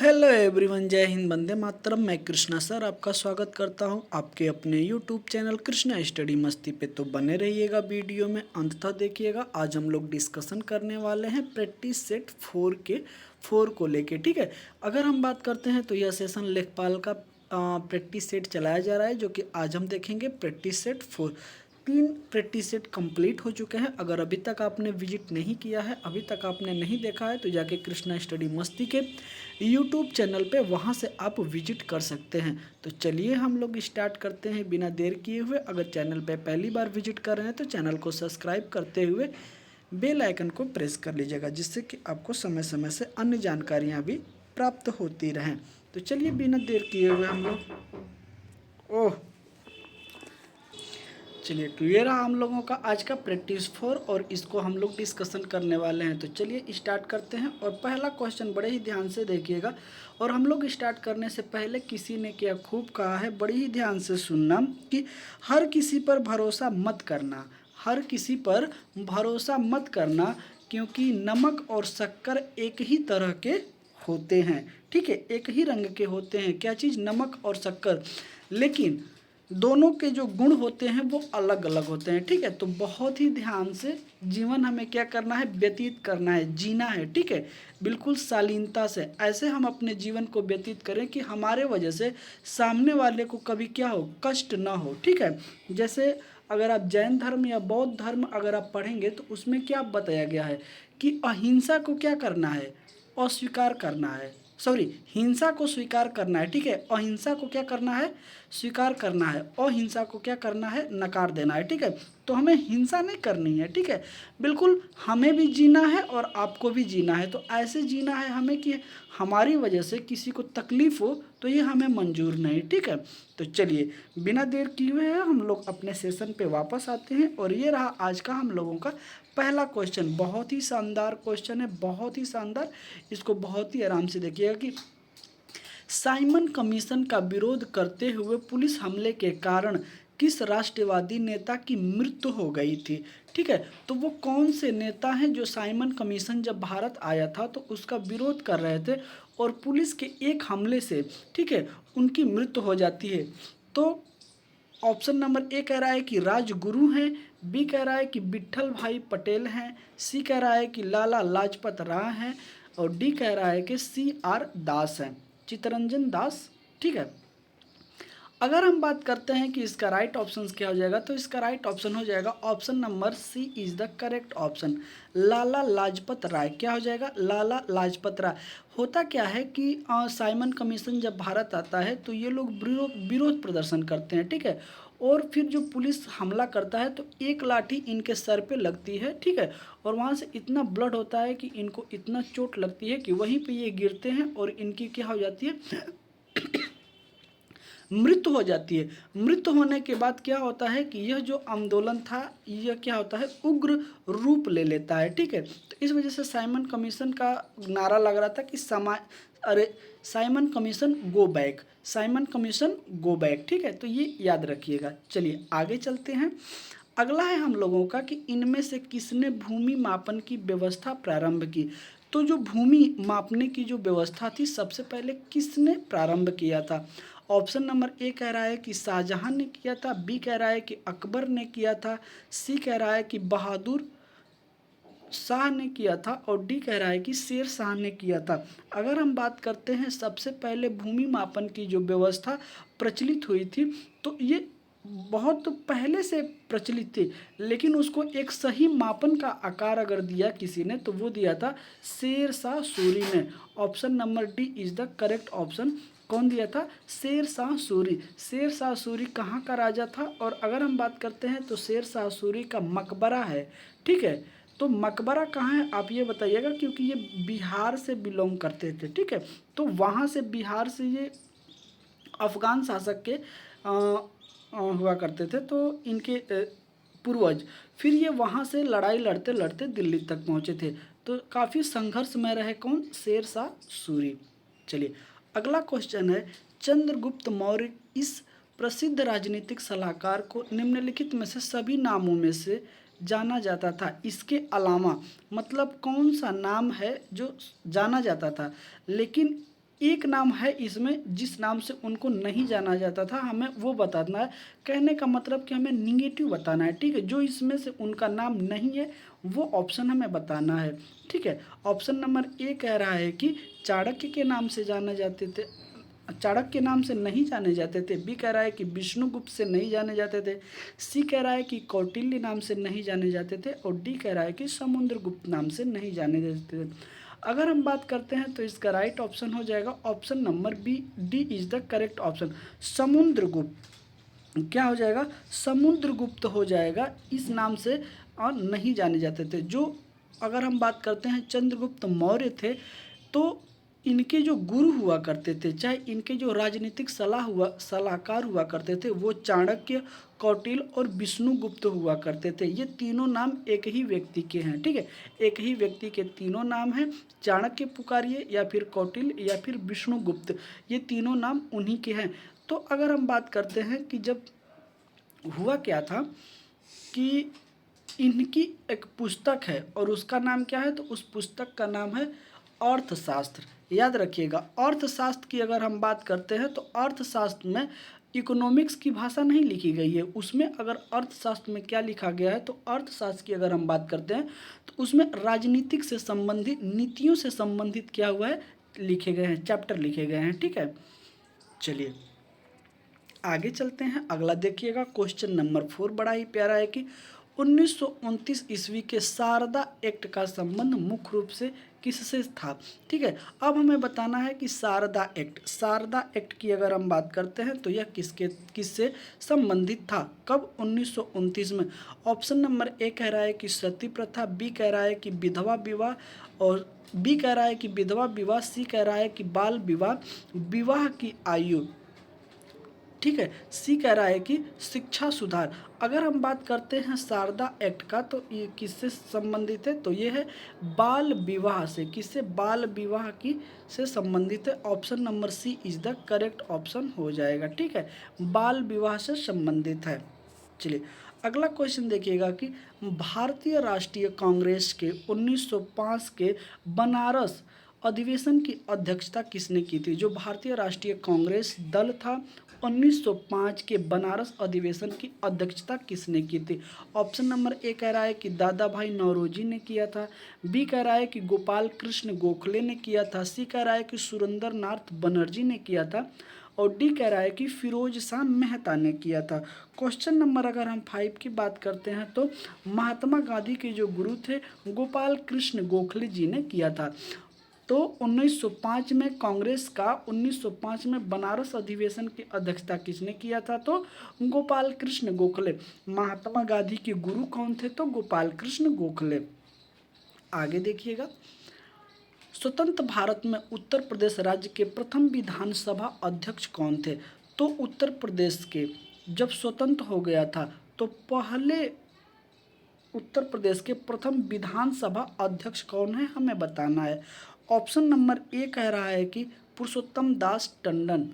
Hello everyone, जय हिंद, वंदे मातरम। मैं Krishna sir आपका स्वागत करता हूं आपके अपने यूट्यूब चैनल कृष्णा स्टडी मस्ती पे। तो बने रहिएगा, वीडियो में अंत तक देखिएगा। आज हम लोग डिस्कशन करने वाले हैं प्रैक्टिस सेट 4 को लेके। ठीक है, अगर हम बात करते हैं तो यह सेशन लेखपाल का प्रैक्टिस सेट चलाया जा रहा है, जो कि आज हम देखेंगे practice set 4। 3 practice set complete हो चुके हैं। अगर अभी तक आपने विजिट नहीं किया है, अभी तक आपने नहीं देखा है, तो जाके कृष्णा स्टडी मस्ती के यूट्यूब चैनल पे वहाँ से आप विजिट कर सकते हैं। तो चलिए हम लोग स्टार्ट करते हैं बिना देर किए हुए। अगर चैनल पे पहली बार विजिट कर रहे हैं तो चैनल को सब्सक्राइब करते हुए बेल आइकन को प्रेस कर लीजिएगा, जिससे कि आपको समय समय से अन्य जानकारियाँ भी प्राप्त होती रहें। तो चलिए बिना देर किए हुए हम लोग चलिए, तो ये रहा हम लोगों का आज का प्रैक्टिस 4 और इसको हम लोग डिस्कशन करने वाले हैं। तो चलिए स्टार्ट करते हैं। और पहला क्वेश्चन बड़े ही ध्यान से देखिएगा। और हम लोग स्टार्ट करने से पहले किसी ने क्या खूब कहा है, बड़ी ही ध्यान से सुनना, कि हर किसी पर भरोसा मत करना, हर किसी पर भरोसा मत करना, क्योंकि नमक और शक्कर एक ही तरह के होते हैं। ठीक है, एक ही रंग के होते हैं। क्या चीज़? नमक और शक्कर। लेकिन दोनों के जो गुण होते हैं वो अलग अलग होते हैं। ठीक है, तो बहुत ही ध्यान से जीवन हमें क्या करना है, व्यतीत करना है, जीना है। ठीक है, बिल्कुल शालीनता से ऐसे हम अपने जीवन को व्यतीत करें कि हमारे वजह से सामने वाले को कभी क्या हो, कष्ट ना हो। ठीक है, जैसे अगर आप जैन धर्म या बौद्ध धर्म अगर आप पढ़ेंगे तो उसमें क्या बताया गया है कि अहिंसा को क्या करना है, अस्वीकार करना है। सॉरी, हिंसा को स्वीकार करना है। ठीक है, अहिंसा को क्या करना है, स्वीकार करना है। अहिंसा को क्या करना है, नकार देना है। ठीक है, तो हमें हिंसा नहीं करनी है। ठीक है, बिल्कुल हमें भी जीना है और आपको भी जीना है। तो ऐसे जीना है हमें कि हमारी वजह से किसी को तकलीफ हो तो ये हमें मंजूर नहीं। ठीक है, तो चलिए बिना देर किए हुए हम लोग अपने सेशन पे वापस आते हैं। और ये रहा आज का हम लोगों का पहला क्वेश्चन। बहुत ही शानदार क्वेश्चन है, बहुत ही शानदार। इसको बहुत ही आराम से देखिएगा कि साइमन कमीशन का विरोध करते हुए पुलिस हमले के कारण किस राष्ट्रवादी नेता की मृत्यु हो गई थी। ठीक है, तो वो कौन से नेता हैं जो साइमन कमीशन जब भारत आया था तो उसका विरोध कर रहे थे और पुलिस के एक हमले से, ठीक है, उनकी मृत्यु हो जाती है। तो ऑप्शन नंबर ए कह रहा है कि राजगुरु हैं, बी कह रहा है कि विट्ठल भाई पटेल हैं, सी कह रहा है कि लाला लाजपत राय हैं, और डी कह रहा है कि CR दास हैं, चित्तरंजन दास। ठीक है, अगर हम बात करते हैं कि इसका राइट ऑप्शन क्या हो जाएगा, तो इसका राइट ऑप्शन हो जाएगा option number C is the correct option, Lala Lajpat Rai. क्या हो जाएगा, लाला लाजपत राय। होता क्या है कि साइमन कमीशन जब भारत आता है तो ये लोग विरोध प्रदर्शन करते हैं। ठीक है, और फिर जो पुलिस हमला करता है तो एक लाठी इनके सर पे लगती है। ठीक है, और वहाँ से इतना ब्लड होता है कि इनको इतना चोट लगती है कि वहीं पे ये गिरते हैं और इनकी क्या हो जाती है, मृत्यु हो जाती है। मृत्यु होने के बाद क्या होता है कि यह जो आंदोलन था यह क्या होता है, उग्र रूप ले लेता है। ठीक है, तो इस वजह से साइमन कमीशन का नारा लग रहा था कि Simon commission go back, Simon commission go back. ठीक है, तो ये याद रखिएगा। चलिए आगे चलते हैं। अगला है हम लोगों का कि इनमें से किसने भूमि मापन की व्यवस्था प्रारंभ की। तो जो भूमि मापने की जो व्यवस्था थी सबसे पहले किसने प्रारंभ किया था। ऑप्शन नंबर ए कह रहा है कि शाहजहां ने किया था, बी कह रहा है कि अकबर ने किया था, सी कह रहा है कि बहादुर शाह ने किया था, और डी कह रहा है कि शेर शाह ने किया था। अगर हम बात करते हैं सबसे पहले भूमि मापन की जो व्यवस्था प्रचलित हुई थी, तो ये बहुत पहले से प्रचलित थी, लेकिन उसको एक सही मापन का आकार अगर दिया किसी ने तो वो दिया था शेर शाह सूरी ने। Option number D is the correct option. कौन दिया था, शेर शाह सूरी। शेर शाह सूरी कहाँ का राजा था, और अगर हम बात करते हैं तो शेर शाह सूरी का मकबरा है। ठीक है, तो मकबरा कहाँ है आप ये बताइएगा, क्योंकि ये बिहार से बिलोंग करते थे। ठीक है, तो वहाँ से बिहार से ये अफगान शासक के हुआ करते थे, तो इनके पूर्वज फिर ये वहाँ से लड़ाई लड़ते लड़ते दिल्ली तक पहुँचे थे। तो काफ़ी संघर्ष में रहे कौन, शेर शाह सूरी। चलिए अगला क्वेश्चन है, चंद्रगुप्त मौर्य इस प्रसिद्ध राजनीतिक सलाहकार को निम्नलिखित में से सभी नामों में से जाना जाता था। इसके अलावा मतलब कौन सा नाम है जो जाना जाता था, लेकिन एक नाम है इसमें जिस नाम से उनको नहीं जाना जाता था, हमें वो बताना है। कहने का मतलब कि हमें निगेटिव बताना है, ठीक है। जो इसमें से उनका नाम नहीं है वो ऑप्शन हमें बताना है, ठीक है। ऑप्शन नंबर ए कह रहा है कि चाणक्य के नाम से जाने जाते थे, चाणक्य के नाम से नहीं जाने जाते थे। बी कह रहा है कि विष्णुगुप्त से नहीं जाने जाते थे। सी कह रहा है कि कौटिल्य नाम से नहीं जाने जाते थे। और डी कह रहा है कि समुद्रगुप्त नाम से नहीं जाने जाते थे। अगर हम बात करते हैं तो इसका राइट ऑप्शन हो जाएगा option number B, D is the correct option. Samudragupta क्या हो जाएगा, समुद्रगुप्त हो जाएगा, इस नाम से और नहीं जाने जाते थे। जो अगर हम बात करते हैं चंद्रगुप्त मौर्य थे, तो इनके जो गुरु हुआ करते थे, चाहे इनके जो राजनीतिक सलाहकार हुआ करते थे, वो चाणक्य, कौटिल्य और विष्णुगुप्त हुआ करते थे। ये तीनों नाम एक ही व्यक्ति के हैं, ठीक है। एक ही व्यक्ति के तीनों नाम हैं। चाणक्य पुकारिए या फिर कौटिल्य या फिर विष्णुगुप्त, ये तीनों नाम उन्हीं के हैं। तो अगर हम बात करते हैं कि जब हुआ क्या था कि इनकी एक पुस्तक है और उसका नाम क्या है, तो उस पुस्तक का नाम है अर्थशास्त्र। याद रखिएगा, अर्थशास्त्र की अगर हम बात करते हैं तो अर्थशास्त्र में इकोनॉमिक्स की भाषा नहीं लिखी गई है। उसमें अगर अर्थशास्त्र में क्या लिखा गया है, तो अर्थशास्त्र की अगर हम बात करते हैं तो उसमें राजनीतिक से संबंधित, नीतियों से संबंधित क्या हुआ है, लिखे गए हैं, चैप्टर लिखे गए हैं, ठीक है। चलिए आगे चलते हैं। अगला देखिएगा क्वेश्चन नंबर 4, बड़ा ही प्यारा है कि 1929 ईस्वी के शारदा एक्ट का संबंध मुख्य रूप से किससे था, ठीक है। अब हमें बताना है कि शारदा एक्ट की अगर हम बात करते हैं तो यह किससे संबंधित था, कब, 1929 में। ऑप्शन नंबर ए कह रहा है कि सती प्रथा, बी कह रहा है कि विधवा विवाह, और बी कह रहा है कि विधवा विवाह, सी कह रहा है कि बाल विवाह, विवाह की आयु, ठीक है। सी कह रहा है कि शिक्षा सुधार। अगर हम बात करते हैं शारदा एक्ट का तो ये किससे संबंधित है, तो ये है बाल विवाह से। किससे, बाल विवाह की से संबंधित है। Option number C is the correct option हो जाएगा, ठीक है। बाल विवाह से संबंधित है। चलिए अगला क्वेश्चन देखिएगा कि भारतीय राष्ट्रीय कांग्रेस के 1905 के बनारस अधिवेशन की अध्यक्षता किसने की थी। जो भारतीय राष्ट्रीय कांग्रेस दल था, 1905 के बनारस अधिवेशन की अध्यक्षता किसने की थी। ऑप्शन नंबर ए कह रहा है कि दादा भाई नौरोजी ने किया था। बी कह रहा है कि गोपाल कृष्ण गोखले ने किया था। सी कह रहा है कि सुरेंद्र नाथ बनर्जी ने किया था। और डी कह रहा है कि फिरोज शाह मेहता ने किया था। क्वेश्चन नंबर अगर हम 5 की बात करते हैं तो महात्मा गांधी के जो गुरु थे गोपाल कृष्ण गोखले जी ने किया था। तो 1905 में कांग्रेस का 1905 में बनारस अधिवेशन की अध्यक्षता किसने किया था, तो गोपाल कृष्ण गोखले। महात्मा गांधी के गुरु कौन थे, तो गोपाल कृष्ण गोखले। आगे देखिएगा, स्वतंत्र भारत में उत्तर प्रदेश राज्य के प्रथम विधानसभा अध्यक्ष कौन थे। तो उत्तर प्रदेश के जब स्वतंत्र हो गया था तो पहले उत्तर प्रदेश के प्रथम विधानसभा अध्यक्ष कौन है, हमें बताना है। ऑप्शन नंबर ए कह रहा है कि पुरुषोत्तम दास टंडन,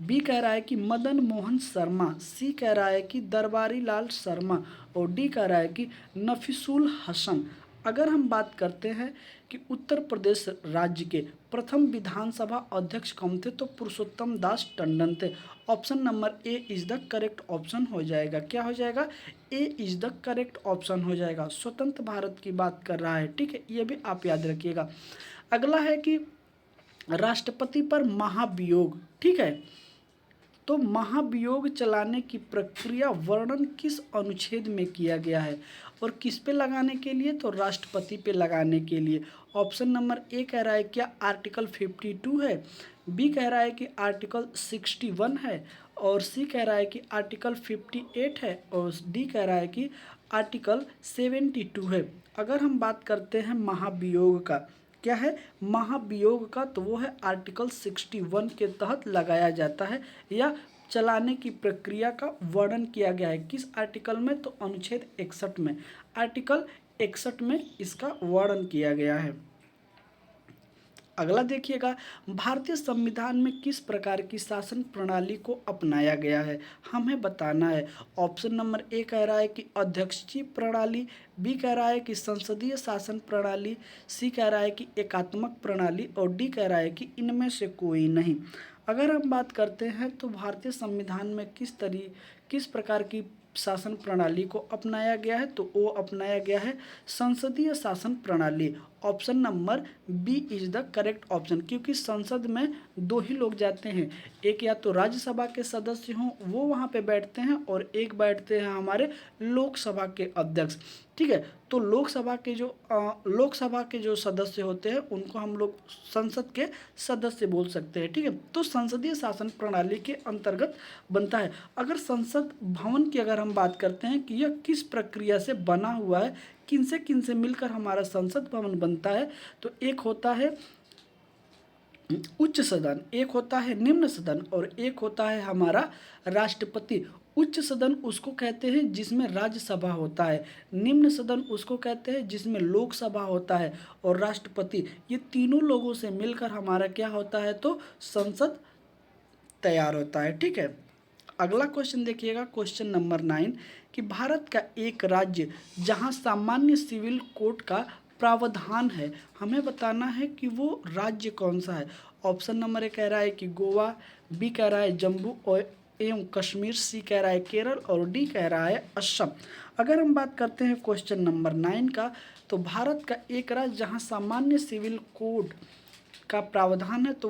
बी कह रहा है कि मदन मोहन शर्मा, सी कह रहा है कि दरबारी लाल शर्मा, और डी कह रहा है कि नफीसुल हसन। अगर हम बात करते हैं कि उत्तर प्रदेश राज्य के प्रथम विधानसभा अध्यक्ष कौन थे, तो पुरुषोत्तम दास टंडन थे। Option number A is the correct option हो जाएगा। क्या हो जाएगा, ए इज द करेक्ट ऑप्शन हो जाएगा। स्वतंत्र भारत की बात कर रहा है, ठीक है, ये भी आप याद रखिएगा। अगला है कि राष्ट्रपति पर महाभियोग, ठीक है। तो महाभियोग चलाने की प्रक्रिया वर्णन किस अनुच्छेद में किया गया है, और किस पे लगाने के लिए, तो राष्ट्रपति पे लगाने के लिए। ऑप्शन नंबर ए कह रहा है क्या आर्टिकल 52 है, बी कह रहा है कि आर्टिकल 61 है, और सी कह रहा है कि आर्टिकल 58 है, और डी कह रहा है कि आर्टिकल 72 है। अगर हम बात करते हैं महाभियोग का, क्या है महाभियोग का, तो वो है आर्टिकल 61 के तहत लगाया जाता है, या चलाने की प्रक्रिया का वर्णन किया गया है। किस आर्टिकल में, तो अनुच्छेद 61 में, आर्टिकल 61 में इसका वर्णन किया गया है। अगला देखिएगा, भारतीय संविधान में किस प्रकार की शासन प्रणाली को अपनाया गया है, हमें बताना है। ऑप्शन नंबर ए कह रहा है कि अध्यक्षीय प्रणाली, बी कह रहा है कि संसदीय शासन प्रणाली, सी कह रहा है कि एकात्मक प्रणाली और डी कह रहा है कि इनमें से कोई नहीं। अगर हम बात करते हैं तो भारतीय संविधान में किस प्रकार की शासन प्रणाली को अपनाया गया है, तो वो अपनाया गया है संसदीय शासन प्रणाली। Option number B is the correct option, क्योंकि संसद में दो ही लोग जाते हैं, एक या तो राज्यसभा के सदस्य हों वो वहाँ पे बैठते हैं और एक बैठते हैं हमारे लोकसभा के अध्यक्ष। ठीक है, तो लोकसभा के जो सदस्य होते हैं उनको हम लोग संसद के सदस्य बोल सकते हैं। ठीक है, तो संसदीय शासन प्रणाली के अंतर्गत बनता है। अगर संसद भवन की अगर हम बात करते हैं कि यह किस प्रक्रिया से बना हुआ है, किन से मिलकर हमारा संसद भवन बनता है, तो एक होता है उच्च सदन, एक होता है निम्न सदन और एक होता है हमारा राष्ट्रपति। उच्च सदन उसको कहते हैं जिसमें राज्यसभा होता है, निम्न सदन उसको कहते हैं जिसमें लोकसभा होता है, और राष्ट्रपति, ये तीनों लोगों से मिलकर हमारा क्या होता है, तो संसद तैयार होता है। ठीक है, अगला क्वेश्चन देखिएगा, क्वेश्चन नंबर 9, कि भारत का एक राज्य जहां सामान्य सिविल कोड का प्रावधान है, हमें बताना है कि वो राज्य कौन सा है। ऑप्शन नंबर ए कह रहा है कि गोवा, बी कह रहा है जम्मू और एवं कश्मीर, सी कह रहा है केरल और डी कह रहा है असम। अगर हम बात करते हैं क्वेश्चन नंबर 9 का, तो भारत का एक राज्य जहां सामान्य सिविल कोड का प्रावधान है, तो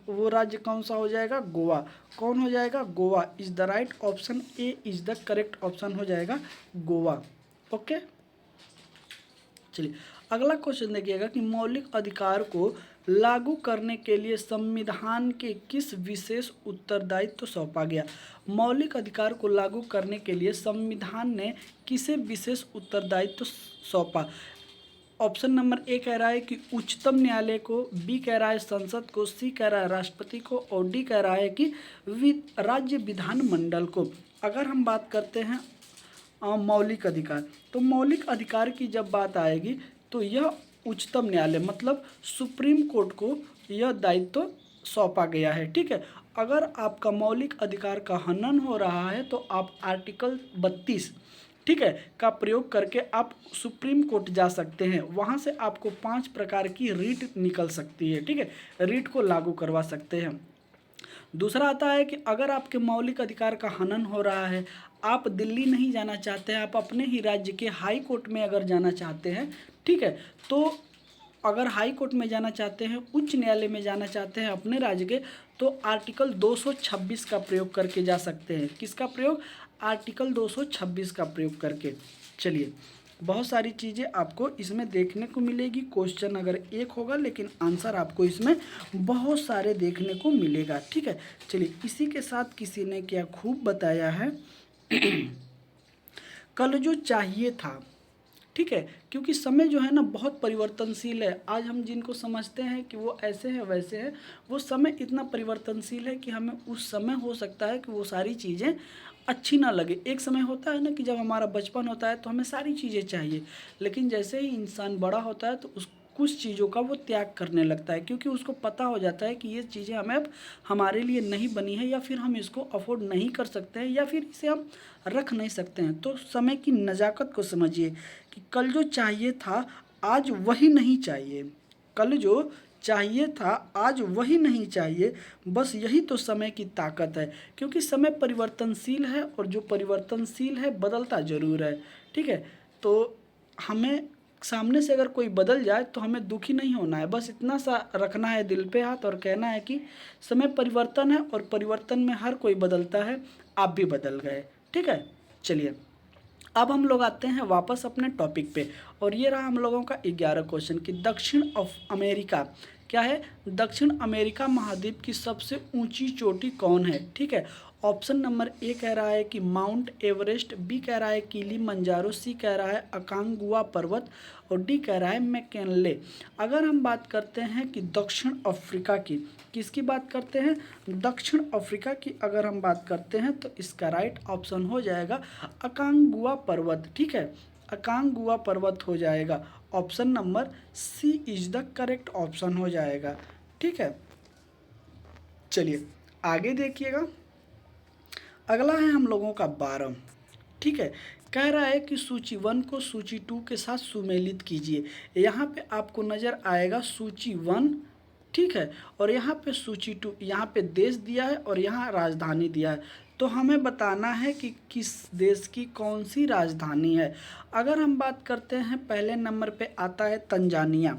वो राज्य कौन सा हो जाएगा, गोवा। कौन हो जाएगा, Goa is the right option, A is the correct option हो जाएगा गोवा। ओके, चलिए अगला क्वेश्चन देखिएगा कि मौलिक अधिकार को लागू करने के लिए संविधान के किस विशेष उत्तरदायित्व सौंपा गया। मौलिक अधिकार को लागू करने के लिए संविधान ने किसे विशेष उत्तरदायित्व सौंपा। ऑप्शन नंबर ए कह रहा है कि उच्चतम न्यायालय को, बी कह रहा है संसद को, सी कह रहा है राष्ट्रपति को और डी कह रहा है कि राज्य विधानमंडल को। अगर हम बात करते हैं मौलिक अधिकार, तो मौलिक अधिकार की जब बात आएगी तो यह उच्चतम न्यायालय मतलब सुप्रीम कोर्ट को यह दायित्व सौंपा गया है। ठीक है, अगर आपका मौलिक अधिकार का हनन हो रहा है तो आप आर्टिकल 32 ठीक है का प्रयोग करके आप सुप्रीम कोर्ट जा सकते हैं, वहाँ से आपको 5 प्रकार की रीट निकल सकती है। ठीक है, रीट को लागू करवा सकते हैं। दूसरा आता है कि अगर आपके मौलिक अधिकार का हनन हो रहा है, आप दिल्ली नहीं जाना चाहते हैं, आप अपने ही राज्य के हाई कोर्ट में अगर जाना चाहते हैं, ठीक है, तो अगर हाई कोर्ट में जाना चाहते हैं, उच्च न्यायालय में जाना चाहते हैं अपने राज्य के, तो आर्टिकल 226 का प्रयोग करके जा सकते हैं। किसका प्रयोग, आर्टिकल 226 का प्रयोग करके। चलिए, बहुत सारी चीज़ें आपको इसमें देखने को मिलेगी। क्वेश्चन अगर एक होगा लेकिन आंसर आपको इसमें बहुत सारे देखने को मिलेगा। ठीक है, चलिए इसी के साथ किसी ने क्या खूब बताया है कल जो चाहिए था। ठीक है, क्योंकि समय जो है ना बहुत परिवर्तनशील है। आज हम जिनको समझते हैं कि वो ऐसे हैं वैसे हैं, वो समय इतना परिवर्तनशील है कि हमें उस समय हो सकता है कि वो सारी चीज़ें अच्छी ना लगे। एक समय होता है ना कि जब हमारा बचपन होता है तो हमें सारी चीज़ें चाहिए, लेकिन जैसे ही इंसान बड़ा होता है तो कुछ चीज़ों का वो त्याग करने लगता है, क्योंकि उसको पता हो जाता है कि ये चीज़ें हमें अब हमारे लिए नहीं बनी है, या फिर हम इसको अफोर्ड नहीं कर सकते हैं, या फिर इसे हम रख नहीं सकते हैं। तो समय की नज़ाकत को समझिए कि कल जो चाहिए था आज वही नहीं चाहिए, कल जो चाहिए था आज वही नहीं चाहिए, बस यही तो समय की ताकत है। क्योंकि समय परिवर्तनशील है और जो परिवर्तनशील है बदलता ज़रूर है। ठीक है, तो हमें सामने से अगर कोई बदल जाए तो हमें दुखी नहीं होना है, बस इतना सा रखना है दिल पे हाथ और कहना है कि समय परिवर्तन है और परिवर्तन में हर कोई बदलता है, आप भी बदल गए। ठीक है, चलिए अब हम लोग आते हैं वापस अपने टॉपिक पे, और ये रहा हम लोगों का 11 क्वेश्चन कि दक्षिण अमेरिका क्या है, दक्षिण अमेरिका महाद्वीप की सबसे ऊंची चोटी कौन है। ठीक है, ऑप्शन नंबर ए कह रहा है कि माउंट एवरेस्ट, बी कह रहा है किलिमंजारो, सी कह रहा है अकांगुआ पर्वत और डी कह रहा है मैकिन्ले। अगर हम बात करते हैं कि दक्षिण अफ्रीका की, किसकी बात करते हैं, दक्षिण अफ्रीका की अगर हम बात करते हैं तो इसका राइट ऑप्शन हो जाएगा अकांगुआ पर्वत। ठीक है, अकांगुआ पर्वत हो जाएगा। Option number C is the correct option हो जाएगा। ठीक है, चलिए आगे देखिएगा। अगला है हम लोगों का 12। ठीक है, कह रहा है कि सूची 1 को सूची 2 के साथ सुमेलित कीजिए। यहाँ पे आपको नज़र आएगा सूची 1, ठीक है, और यहाँ पे सूची 2, यहाँ पे देश दिया है और यहाँ राजधानी दिया है। तो हमें बताना है कि किस देश की कौन सी राजधानी है। अगर हम बात करते हैं, पहले नंबर पे आता है तंजानिया।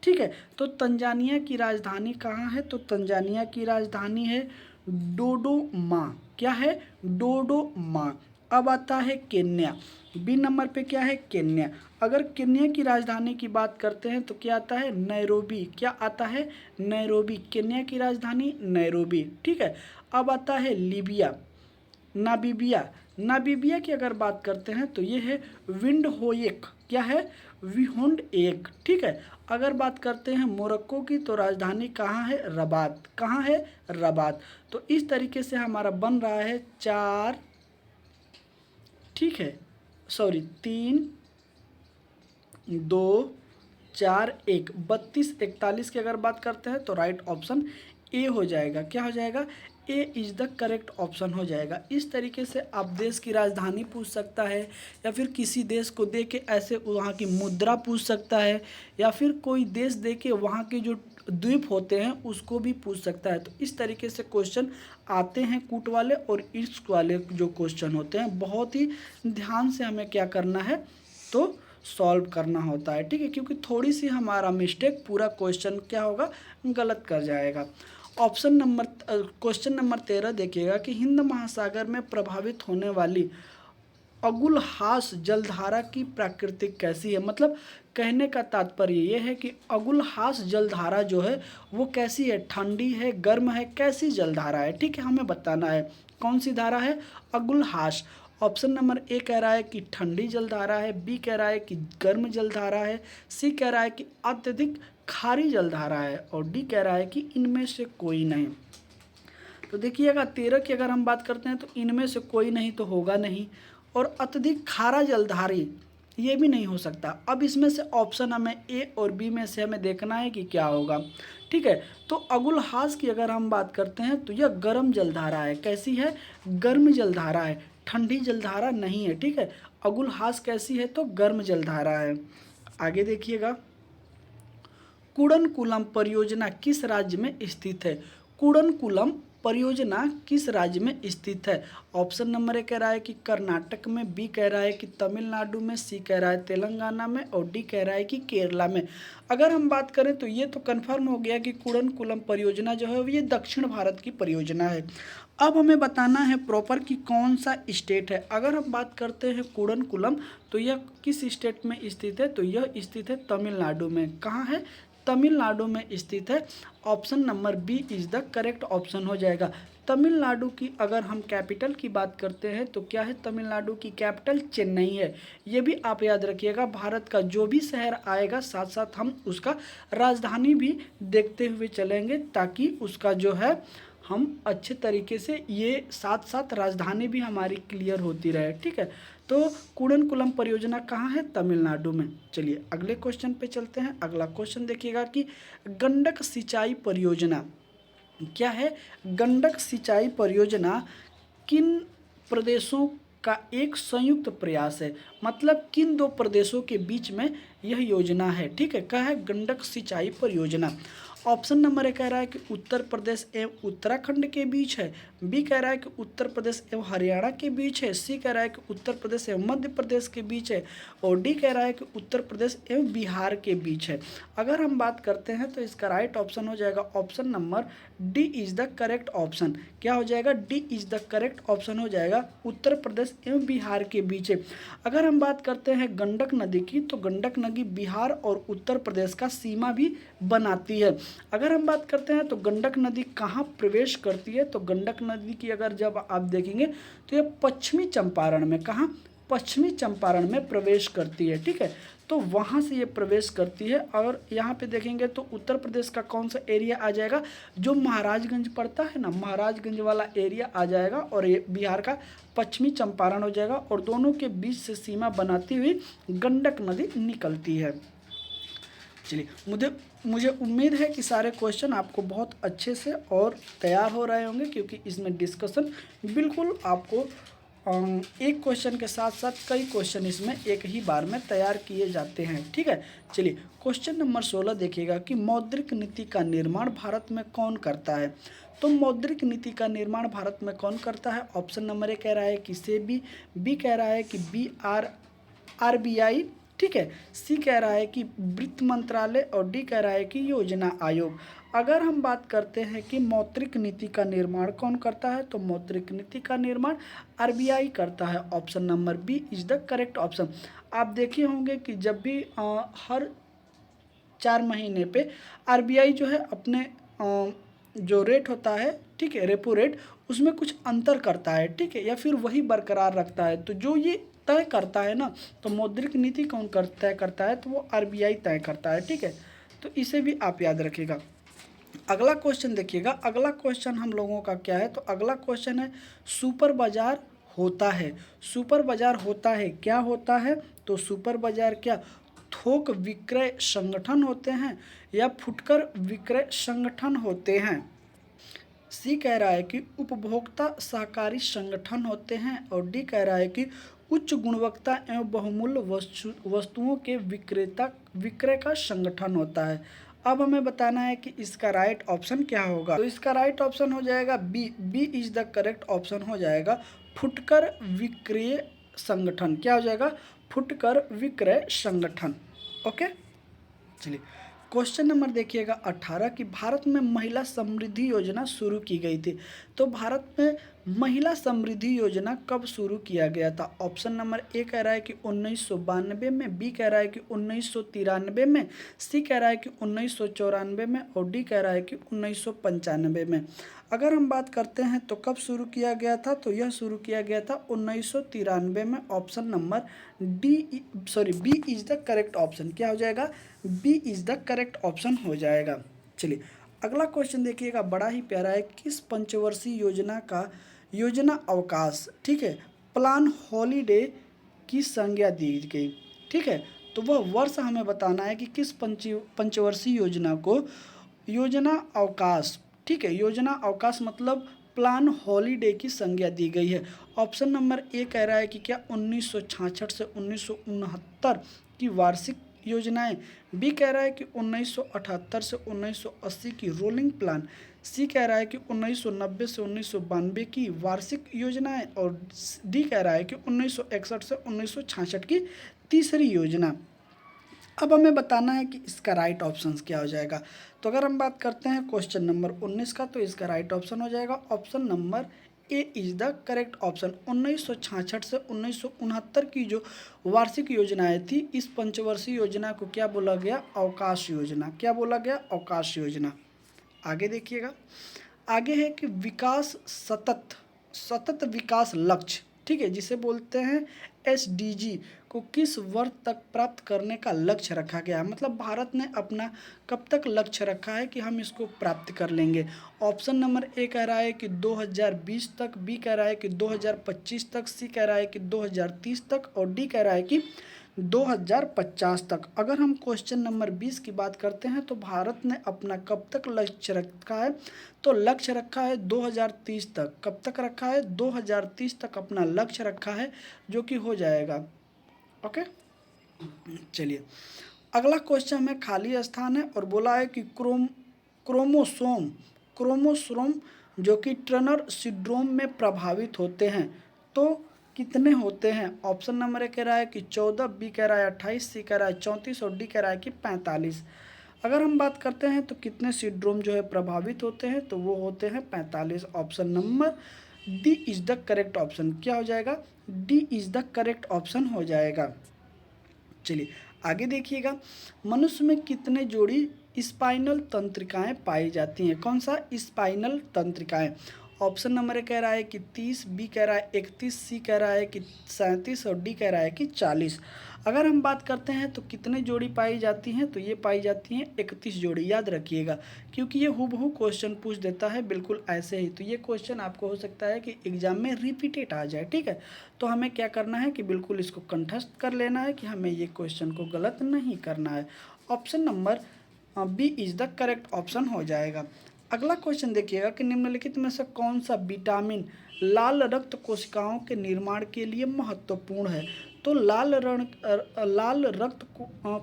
ठीक है, तो तंजानिया की राजधानी कहाँ है? तो तंजानिया की राजधानी है डोडोमा। क्या है? डोडोमा। अब आता है केन्या। बी नंबर पे क्या है? केन्या। अगर केन्या की राजधानी की बात करते हैं तो क्या आता है? नैरोबी। क्या आता है? नैरोबी। केन्या की राजधानी नैरोबी। ठीक है, अब आता है लीबिया, नामीबिया। नामीबिया की अगर बात करते हैं तो ये है विंडहोएक। क्या है? विहोंड-एक। ठीक है, अगर बात करते हैं मोरक्को की तो राजधानी कहाँ है? रबात। कहाँ है? रबात। तो इस तरीके से हमारा बन रहा है 4, ठीक है, सॉरी 3, 2, 4, 1, 32, 41 की अगर बात करते हैं तो राइट ऑप्शन ए हो जाएगा। क्या हो जाएगा? A is the correct option हो जाएगा। इस तरीके से आप देश की राजधानी पूछ सकता है, या फिर किसी देश को दे के ऐसे वहाँ की मुद्रा पूछ सकता है, या फिर कोई देश दे के वहाँ के जो द्वीप होते हैं उसको भी पूछ सकता है। तो इस तरीके से क्वेश्चन आते हैं कूट वाले और इर्स्क वाले जो क्वेश्चन होते हैं, बहुत ही ध्यान से हमें क्या करना है तो सॉल्व करना होता है। ठीक है, क्योंकि थोड़ी सी हमारा मिस्टेक पूरा क्वेश्चन क्या होगा? गलत कर जाएगा। ऑप्शन नंबर क्वेश्चन नंबर 13 देखिएगा कि हिंद महासागर में प्रभावित होने वाली अगुलहास जलधारा की प्राकृतिक कैसी है। मतलब कहने का तात्पर्य ये है कि अगुलहास जलधारा जो है वो कैसी है? ठंडी है, गर्म है, कैसी जलधारा है? ठीक है, हमें बताना है कौन सी धारा है? अगुलहास। ऑप्शन नंबर ए कह रहा है कि ठंडी जलधारा है, बी कह रहा है कि गर्म जलधारा है, सी कह रहा है कि अत्यधिक खारी जलधारा है, और डी कह रहा है कि इनमें से कोई नहीं। तो देखिएगा 13 की अगर हम बात करते हैं तो इनमें से कोई नहीं तो होगा नहीं, और अत्यधिक खारा जलधारी ये भी नहीं हो सकता। अब इसमें से ऑप्शन हमें ए और बी में से हमें देखना है कि क्या होगा। ठीक है, तो अगुलहास की अगर हम बात करते हैं तो यह गर्म जलधारा है। कैसी है? गर्म जलधारा है, ठंडी जलधारा नहीं है। ठीक है, अगुलहास कैसी है? तो गर्म जलधारा है। आगे देखिएगा, कुडनकुलम परियोजना किस राज्य में स्थित है? कुडनकुलम परियोजना किस राज्य में स्थित है? ऑप्शन नंबर ए कह रहा है कि कर्नाटक में, बी कह रहा है कि तमिलनाडु में, सी कह रहा है तेलंगाना में, और डी कह रहा है कि केरला में। अगर हम बात करें तो ये तो कन्फर्म हो गया कि कुडनकुलम परियोजना जो है ये दक्षिण भारत की परियोजना है। अब हमें बताना है प्रॉपर कि कौन सा स्टेट है। अगर हम बात करते हैं कुडनकुलम तो यह किस स्टेट में स्थित है? तो यह स्थित है तमिलनाडु में। कहाँ है? तमिलनाडु में स्थित है। Option number B is the correct option हो जाएगा। तमिलनाडु की अगर हम कैपिटल की बात करते हैं तो क्या है? तमिलनाडु की कैपिटल चेन्नई है। ये भी आप याद रखिएगा, भारत का जो भी शहर आएगा साथ साथ हम उसका राजधानी भी देखते हुए चलेंगे, ताकि उसका जो है हम अच्छे तरीके से ये साथ साथ राजधानी भी हमारी क्लियर होती रहे। ठीक है, तो कुडनकुलम परियोजना कहाँ है? तमिलनाडु में। चलिए अगले क्वेश्चन पे चलते हैं। अगला क्वेश्चन देखिएगा कि गंडक सिंचाई परियोजना क्या है? गंडक सिंचाई परियोजना किन प्रदेशों का एक संयुक्त प्रयास है? मतलब किन दो प्रदेशों के बीच में यह योजना है? ठीक है, क्या है? गंडक सिंचाई परियोजना। ऑप्शन नंबर ए कह रहा है कि उत्तर प्रदेश एवं उत्तराखंड के बीच है, बी कह रहा है कि उत्तर प्रदेश एवं हरियाणा के बीच है, सी कह रहा है कि उत्तर प्रदेश एवं मध्य प्रदेश के बीच है, और डी कह रहा है कि उत्तर प्रदेश एवं बिहार के बीच है। अगर हम बात करते हैं तो इसका राइट ऑप्शन हो जाएगा option number D is the correct option. क्या हो जाएगा? D is the correct option हो जाएगा, उत्तर प्रदेश एवं बिहार के बीच है। अगर हम बात करते हैं गंडक नदी की तो गंडक नदी बिहार और उत्तर प्रदेश का सीमा भी बनाती है। अगर हम बात करते हैं तो गंडक नदी कहाँ प्रवेश करती है? तो गंडक नदी की अगर जब आप देखेंगे तो ये पश्चिमी चंपारण में, कहाँ? पश्चिमी चंपारण में प्रवेश करती है। ठीक है, तो तो वहाँ से ये प्रवेश करती है। और यहाँ पे देखेंगे तो उत्तर प्रदेश का कौन सा एरिया आ जाएगा, जो महाराजगंज पड़ता है ना, महाराजगंज वाला एरिया आ जाएगा। और ये बिहार का पश्चिमी चंपारण हो जाएगा। और दोनों के बीच से सीमा बनाती हुई गंडक नदी निकलती है। चलिए, मुझे उम्मीद है कि सारे क्वेश्चन आपको बहुत अच्छे से और तैयार हो रहे होंगे, क्योंकि इसमें डिस्कशन बिल्कुल आपको एक क्वेश्चन के साथ साथ कई क्वेश्चन इसमें एक ही बार में तैयार किए जाते हैं। ठीक है, चलिए क्वेश्चन नंबर 16 देखिएगा कि मौद्रिक नीति का निर्माण भारत में कौन करता है। तो मौद्रिक नीति का निर्माण भारत में कौन करता है। ऑप्शन नंबर ए कह रहा है कि सेबी, बी कह रहा है कि आरबीआई, ठीक है, सी कह रहा है कि वित्त मंत्रालय और डी कह रहा है कि योजना आयोग। अगर हम बात करते हैं कि मौद्रिक नीति का निर्माण कौन करता है, तो मौद्रिक नीति का निर्माण आरबीआई करता है। Option number B is the correct option. आप देखे होंगे कि जब भी हर 4 महीने पे आरबीआई जो है अपने जो रेट होता है, ठीक है, रेपो रेट, उसमें कुछ अंतर करता है, ठीक है, या फिर वही बरकरार रखता है। तो जो ये तय करता है ना, तो मौद्रिक नीति कौन तय करता है, तो वो आरबीआई तय करता है। ठीक है, तो इसे भी आप याद रखिएगा। अगला क्वेश्चन देखिएगा, अगला क्वेश्चन हम लोगों का क्या है, तो अगला क्वेश्चन है सुपर बाजार होता है। सुपर बाजार होता है, क्या होता है, तो सुपर बाजार क्या थोक विक्रय संगठन होते हैं या फुटकर विक्रय संगठन होते हैं। सी कह रहा है कि उपभोक्ता सहकारी संगठन होते हैं। और डी कह रहा है कि उच्च गुणवत्ता एवं बहुमूल्य वस्तुओं के विक्रय का संगठन होता है। अब हमें बताना है कि इसका राइट ऑप्शन क्या होगा। तो इसका राइट ऑप्शन हो जाएगा B, B is the correct option हो जाएगा, फुटकर विक्रय संगठन। क्या हो जाएगा, फुटकर विक्रय संगठन। ओके, चलिए क्वेश्चन नंबर देखिएगा 18 कि भारत में महिला समृद्धि योजना शुरू की गई थी। तो भारत में महिला समृद्धि योजना कब शुरू किया गया था। ऑप्शन नंबर ए कह रहा है कि 1992 में, बी कह रहा है कि 1993 में, सी कह रहा है कि 1994 में और डी कह रहा है कि 1995 में। अगर हम बात करते हैं तो कब शुरू किया गया था, तो यह शुरू किया गया था 1993 में। Option number B is the correct option. क्या हो जाएगा, B is the correct option हो जाएगा। चलिए अगला क्वेश्चन देखिएगा, बड़ा ही प्यारा है। किस पंचवर्षीय योजना का योजना अवकाश, ठीक है, प्लान हॉलीडे की संज्ञा दी गई। ठीक है, तो वह वर्ष हमें बताना है कि किस पंचवर्षीय योजना को योजना अवकाश, ठीक है, योजना अवकाश मतलब प्लान हॉलीडे की संज्ञा दी गई है। ऑप्शन नंबर ए कह रहा है कि क्या 1966 से 1969 की वार्षिक योजनाएं, बी कह रहा है कि 1978 से 1980 की रोलिंग प्लान, सी कह रहा है कि 1990 से 1992 की वार्षिक योजनाएं और डी कह रहा है कि 1961 से 1966 की तीसरी योजना। अब हमें बताना है कि इसका राइट ऑप्शन क्या हो जाएगा। तो अगर हम बात करते हैं क्वेश्चन नंबर 19 का, तो इसका राइट ऑप्शन हो जाएगा option number A is the correct option. 1966 से 1969 की जो वार्षिक योजनाएं थी, इस पंचवर्षीय योजना को क्या बोला गया, अवकाश योजना। क्या बोला गया, अवकाश योजना। आगे देखिएगा, आगे है कि विकास सतत विकास लक्ष्य, ठीक है, जिसे बोलते हैं एसडीजी, को किस वर्ष तक प्राप्त करने का लक्ष्य रखा गया है। मतलब भारत ने अपना कब तक लक्ष्य रखा है कि हम इसको प्राप्त कर लेंगे। ऑप्शन नंबर ए कह रहा है कि 2020 तक, बी कह रहा है कि 2025 तक, सी कह रहा है कि 2030 तक और डी कह रहा है कि 2050 तक। अगर हम क्वेश्चन नंबर 20 की बात करते हैं तो भारत ने अपना कब तक लक्ष्य रखा है, तो लक्ष्य रखा है 2030 तक। कब तक रखा है, 2030 तक अपना लक्ष्य रखा है, जो कि हो जाएगा। ओके, चलिए अगला क्वेश्चन में खाली स्थान है और बोला है कि क्रोमोसोम जो कि टर्नर सिंड्रोम में प्रभावित होते हैं, तो कितने होते हैं। ऑप्शन नंबर ए कह रहा है कि 14, बी कह रहा है 28, सी कह रहा है 34 और डी कह रहा है कि 45। अगर हम बात करते हैं तो कितने सिंड्रोम जो है प्रभावित होते हैं, तो वो होते हैं 45। Option number D is the correct option. क्या हो जाएगा, D is the correct option हो जाएगा। चलिए आगे देखिएगा, मनुष्य में कितने जोड़ी स्पाइनल तंत्रिकाएं पाई जाती हैं। कौन सा, स्पाइनल तंत्रिकाएं। ऑप्शन नंबर ए कह रहा है कि 30, बी कह रहा है 31, सी कह रहा है कि 37 और डी कह रहा है कि 40। अगर हम बात करते हैं तो कितने जोड़ी पाई जाती हैं, तो ये पाई जाती हैं 31 जोड़ी, याद रखिएगा, क्योंकि ये हूबहू क्वेश्चन पूछ देता है बिल्कुल ऐसे ही। तो ये क्वेश्चन आपको हो सकता है कि एग्जाम में रिपीटेड आ जाए, ठीक है। तो हमें क्या करना है कि बिल्कुल इसको कंठस्थ कर लेना है कि हमें ये क्वेश्चन को गलत नहीं करना है। Option number B is the correct option हो जाएगा। अगला क्वेश्चन देखिएगा कि निम्नलिखित में से कौन सा विटामिन लाल रक्त कोशिकाओं के निर्माण के लिए महत्वपूर्ण है। तो लाल रक्त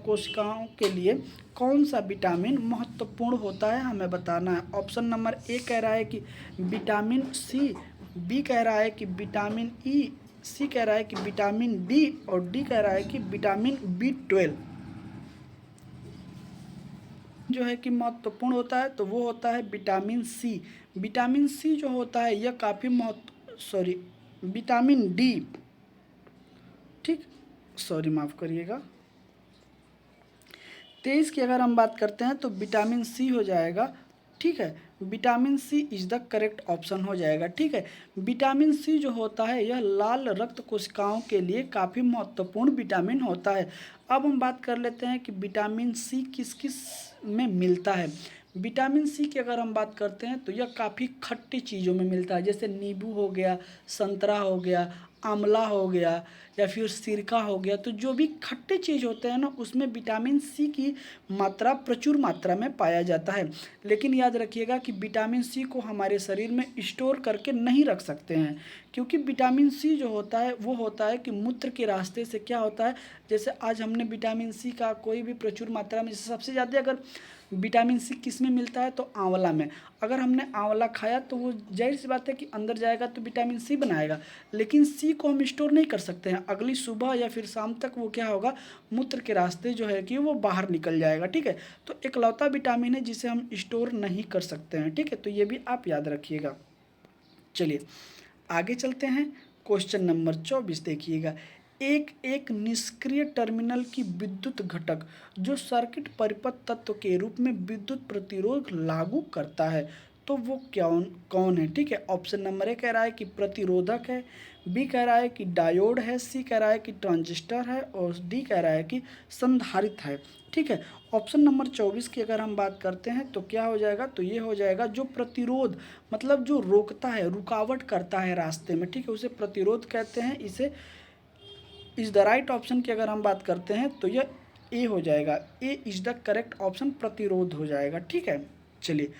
कोशिकाओं के लिए कौन सा विटामिन महत्वपूर्ण होता है, हमें बताना है। ऑप्शन नंबर ए कह रहा है कि विटामिन सी, बी कह रहा है कि विटामिन ई, सी कह रहा है कि विटामिन डी और डी कह रहा है कि विटामिन B12 जो है कि महत्वपूर्ण होता है। तो वो होता है विटामिन सी। विटामिन सी जो होता है यह काफ़ी विटामिन डी, ठीक, माफ़ करिएगा, 23 की अगर हम बात करते हैं तो विटामिन सी हो जाएगा, ठीक है। Vitamin C is the correct option हो जाएगा, ठीक है। विटामिन सी जो होता है यह लाल रक्त कोशिकाओं के लिए काफ़ी महत्वपूर्ण विटामिन होता है। अब हम बात कर लेते हैं कि विटामिन सी किस किस में मिलता है। विटामिन सी की अगर हम बात करते हैं तो यह काफ़ी खट्टी चीज़ों में मिलता है, जैसे नींबू हो गया, संतरा हो गया, आंवला हो गया या फिर सिरका हो गया। तो जो भी खट्टे चीज़ होते हैं ना उसमें विटामिन सी की मात्रा प्रचुर मात्रा में पाया जाता है। लेकिन याद रखिएगा कि विटामिन सी को हमारे शरीर में स्टोर करके नहीं रख सकते हैं, क्योंकि विटामिन सी जो होता है वो होता है कि मूत्र के रास्ते से क्या होता है, जैसे आज हमने विटामिन सी का कोई भी प्रचुर मात्रा में, जैसे सबसे ज़्यादा अगर विटामिन सी किस में मिलता है तो आंवला में। अगर हमने आंवला खाया तो वो जाहिर सी बात है कि अंदर जाएगा तो विटामिन सी बनाएगा, लेकिन सी को हम स्टोर नहीं कर सकते हैं। अगली सुबह या फिर शाम तक वो क्या होगा, मूत्र के रास्ते जो है कि वो बाहर निकल जाएगा, ठीक है। तो इकलौता विटामिन है जिसे हम स्टोर नहीं कर सकते हैं, ठीक है। तो ये भी आप याद रखिएगा। चलिए आगे चलते हैं। क्वेश्चन नंबर 24 देखिएगा। एक निष्क्रिय टर्मिनल की विद्युत घटक जो सर्किट परिपथ तत्व के रूप में विद्युत प्रतिरोध लागू करता है, तो वो कौन है, ठीक है। ऑप्शन नंबर ए कह रहा है कि प्रतिरोधक है, बी कह रहा है कि डायोड है, सी कह रहा है कि ट्रांजिस्टर है और डी कह रहा है कि संधारित्र है, ठीक है। ऑप्शन नंबर 24 की अगर हम बात करते हैं तो क्या हो जाएगा, तो ये हो जाएगा जो प्रतिरोध मतलब जो रोकता है, रुकावट करता है रास्ते में, ठीक है, उसे प्रतिरोध कहते हैं। इसे इज द राइट ऑप्शन की अगर हम बात करते हैं तो यह ए हो जाएगा। ए इज द करेक्ट ऑप्शन, प्रतिरोध हो जाएगा, ठीक है। चलिए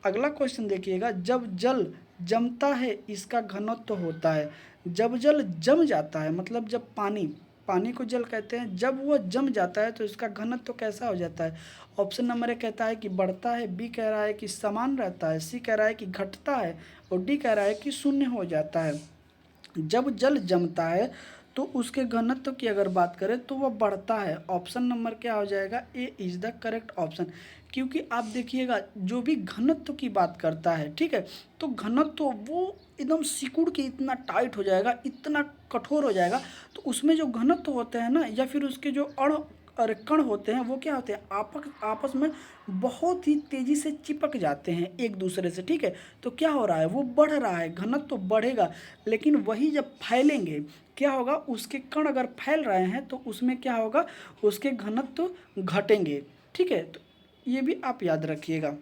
अगला क्वेश्चन देखिएगा। जब जल जमता है इसका घनत्व होता है। जब जल जम जाता है मतलब जब पानी को जल कहते हैं, जब वह जम जाता है तो इसका घनत्व कैसा हो जाता है। ऑप्शन नंबर ए कहता है कि बढ़ता है, बी कह रहा है कि समान रहता है, सी कह रहा है कि घटता है और डी कह रहा है कि शून्य हो जाता है। जब जल जमता है तो उसके घनत्व की अगर बात करें तो वह बढ़ता है। ऑप्शन नंबर क्या हो जाएगा, ए इज द करेक्ट ऑप्शन, क्योंकि आप देखिएगा जो भी घनत्व की बात करता है, ठीक है, तो घनत्व वो एकदम सिकुड़ के इतना टाइट हो जाएगा, इतना कठोर हो जाएगा, तो उसमें जो घनत्व होते हैं ना या फिर उसके जो कण होते हैं वो क्या होते हैं, आपस में बहुत ही तेज़ी से चिपक जाते हैं एक दूसरे से, ठीक है। तो क्या हो रहा है, वो बढ़ रहा है, घनत्व तो बढ़ेगा, लेकिन वही जब फैलेंगे क्या होगा, उसके कण अगर फैल रहे हैं तो उसमें क्या होगा, उसके घनत्व घटेंगे, ठीक है। तो ये भी आप याद रखिएगा।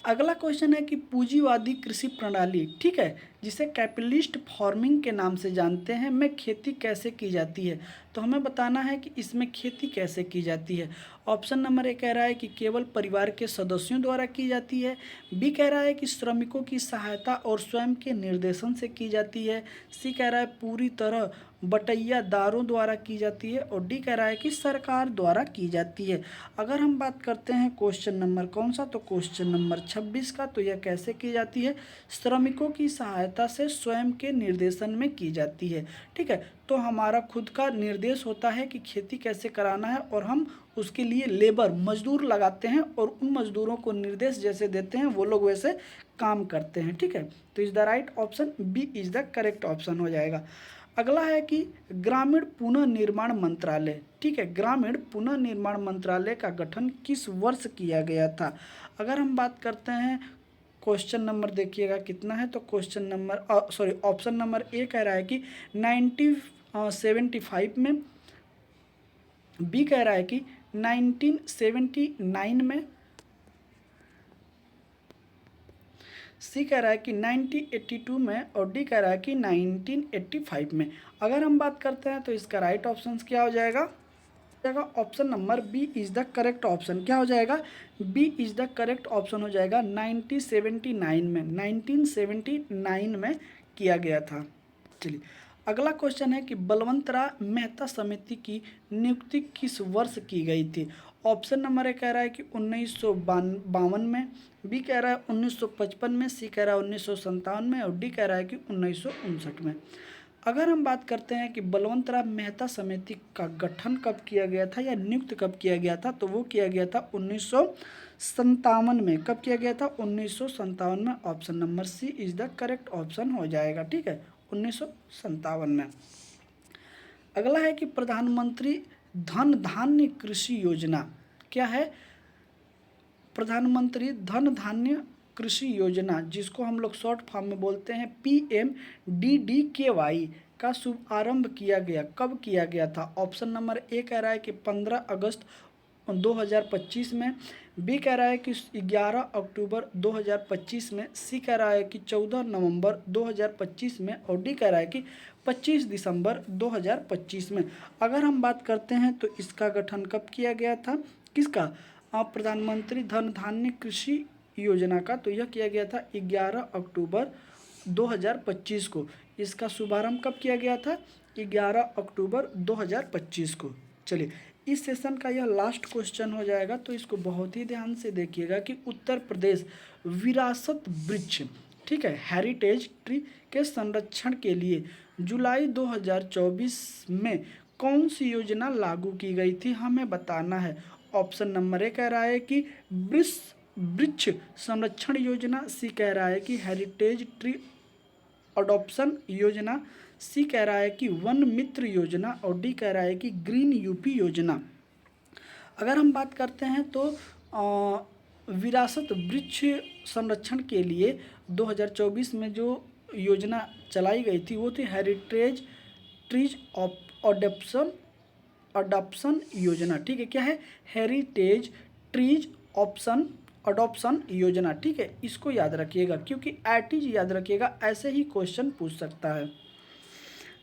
अगला क्वेश्चन है कि पूंजीवादी कृषि प्रणाली, ठीक है, जिसे कैपिटलिस्ट फार्मिंग के नाम से जानते हैं, में खेती कैसे की जाती है। तो हमें बताना है कि इसमें खेती कैसे की जाती है। ऑप्शन नंबर ए कह रहा है कि केवल परिवार के सदस्यों द्वारा की जाती है, बी कह रहा है कि श्रमिकों की सहायता और स्वयं के निर्देशन से की जाती है, सी कह रहा है पूरी तरह बटैयादारों द्वारा की जाती है और डी कह रहा है कि सरकार द्वारा की जाती है। अगर हम बात करते हैं क्वेश्चन नंबर कौन सा, तो क्वेश्चन नंबर 26 का, तो यह कैसे की जाती है, श्रमिकों की सहायता से स्वयं के निर्देशन में की जाती है, ठीक है। तो हमारा खुद का निर्देश होता है कि खेती कैसे कराना है और हम उसके लिए लेबर मजदूर लगाते हैं और उन मजदूरों को निर्देश जैसे देते हैं वो लोग वैसे काम करते हैं, ठीक है। तो is the right option, B is the correct option हो जाएगा। अगला है कि ग्रामीण पुनः निर्माण मंत्रालय, ठीक है, ग्रामीण पुनः निर्माण मंत्रालय का गठन किस वर्ष किया गया था। अगर हम बात करते हैं क्वेश्चन नंबर देखिएगा कितना है, तो question number option number A कह रहा है कि 1975 में, बी कह रहा है कि 1979 में, सी कह रहा है कि 1982 में और डी कह रहा है कि 1985 में। अगर हम बात करते हैं तो इसका राइट ऑप्शन क्या हो जाएगा, option number B is the correct option. क्या हो जाएगा, B is the correct option हो जाएगा। 1979 में, 1979 में किया गया था। चलिए अगला क्वेश्चन है कि बलवंतराय मेहता समिति की नियुक्ति किस वर्ष की गई थी। ऑप्शन नंबर ए कह रहा है कि 1952 में, बी कह रहा है 1955 में, सी कह रहा है 1957 में और डी कह रहा है कि 1959 में। अगर हम बात करते हैं कि बलवंतराय मेहता समिति का गठन कब किया गया था या नियुक्त कब किया गया था, तो वो किया गया था 1957 में। कब किया गया था, 1957 में। Option number C is the correct option हो जाएगा, ठीक है, 1957 में। अगला है कि प्रधानमंत्री धन धान्य कृषि योजना क्या है। प्रधानमंत्री धन धान्य कृषि योजना, जिसको हम लोग शॉर्ट फॉर्म में बोलते हैं PMDDKY का शुभारंभ किया गया, कब किया गया था। ऑप्शन नंबर ए कह रहा है कि 15 अगस्त 2025 में, बी कह रहा है कि 11 अक्टूबर 2025 में, सी कह रहा है कि 14 नवंबर 2025 में और डी कह रहा है कि 25 दिसंबर 2025 में। अगर हम बात करते हैं तो इसका गठन कब किया गया था, किसका, प्रधानमंत्री धन धान्य कृषि योजना का, तो यह किया गया था 11 अक्टूबर 2025 को। इसका शुभारंभ कब किया गया था, 11 अक्टूबर 2025 को। चलिए इस सेशन का यह लास्ट क्वेश्चन हो जाएगा, तो इसको बहुत ही ध्यान से देखिएगा कि उत्तर प्रदेश विरासत वृक्ष, ठीक है, हेरिटेज ट्री के संरक्षण के लिए जुलाई 2024 में कौन सी योजना लागू की गई थी, हमें बताना है। ऑप्शन नंबर ए कह रहा है कि वृक्ष संरक्षण योजना, सी कह रहा है कि हेरिटेज ट्री अडॉप्शन योजना, सी कह रहा है कि वन मित्र योजना और डी कह रहा है कि ग्रीन यूपी योजना। अगर हम बात करते हैं तो विरासत वृक्ष संरक्षण के लिए 2024 में जो योजना चलाई गई थी वो थी हेरिटेज ट्रीज अडॉप्शन योजना, ठीक है। क्या है, हेरिटेज ट्रीज अडॉप्शन योजना, ठीक है। इसको याद रखिएगा क्योंकि एटीज याद रखिएगा, ऐसे ही क्वेश्चन पूछ सकता है।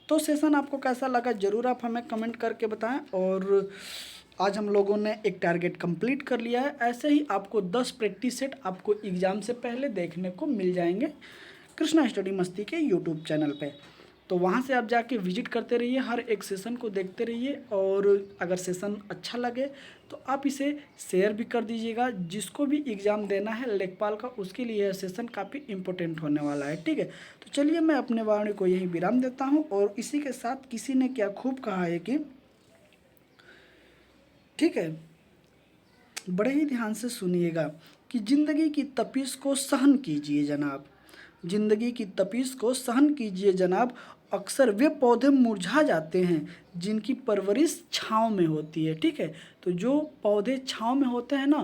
तो सेशन आपको कैसा लगा ज़रूर आप हमें कमेंट करके बताएं। और आज हम लोगों ने एक टारगेट कंप्लीट कर लिया है। ऐसे ही आपको 10 प्रैक्टिस सेट आपको एग्ज़ाम से पहले देखने को मिल जाएंगे कृष्णा स्टडी मस्ती के यूट्यूब चैनल पे। तो वहाँ से आप जाके विजिट करते रहिए, हर एक सेशन को देखते रहिए और अगर सेशन अच्छा लगे तो आप इसे शेयर भी कर दीजिएगा। जिसको भी एग्ज़ाम देना है लेखपाल का, उसके लिए यह सेशन काफ़ी इम्पोर्टेंट होने वाला है, ठीक है। तो चलिए मैं अपने वाणी को यही विराम देता हूँ। और इसी के साथ किसी ने क्या खूब कहा है कि, ठीक है, बड़े ही ध्यान से सुनिएगा कि ज़िंदगी की तपिश को सहन कीजिए जनाब, ज़िंदगी की तपिश को सहन कीजिए जनाब। अक्सर वे पौधे मुरझा जाते हैं जिनकी परवरिश छाँव में होती है, ठीक है। तो जो पौधे छाँव में होते हैं ना,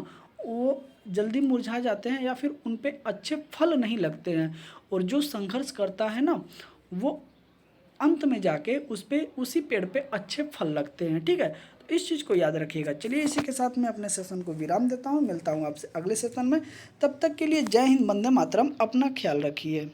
वो जल्दी मुरझा जाते हैं या फिर उन पे अच्छे फल नहीं लगते हैं। और जो संघर्ष करता है ना, वो अंत में जाके उसी पेड़ पे अच्छे फल लगते हैं, ठीक है। तो इस चीज़ को याद रखिएगा। चलिए इसी के साथ मैं अपने सेशन को विराम देता हूँ, मिलता हूँ आपसे अगले सेशन में। तब तक के लिए जय हिंद, वंदे मातरम, अपना ख्याल रखिए।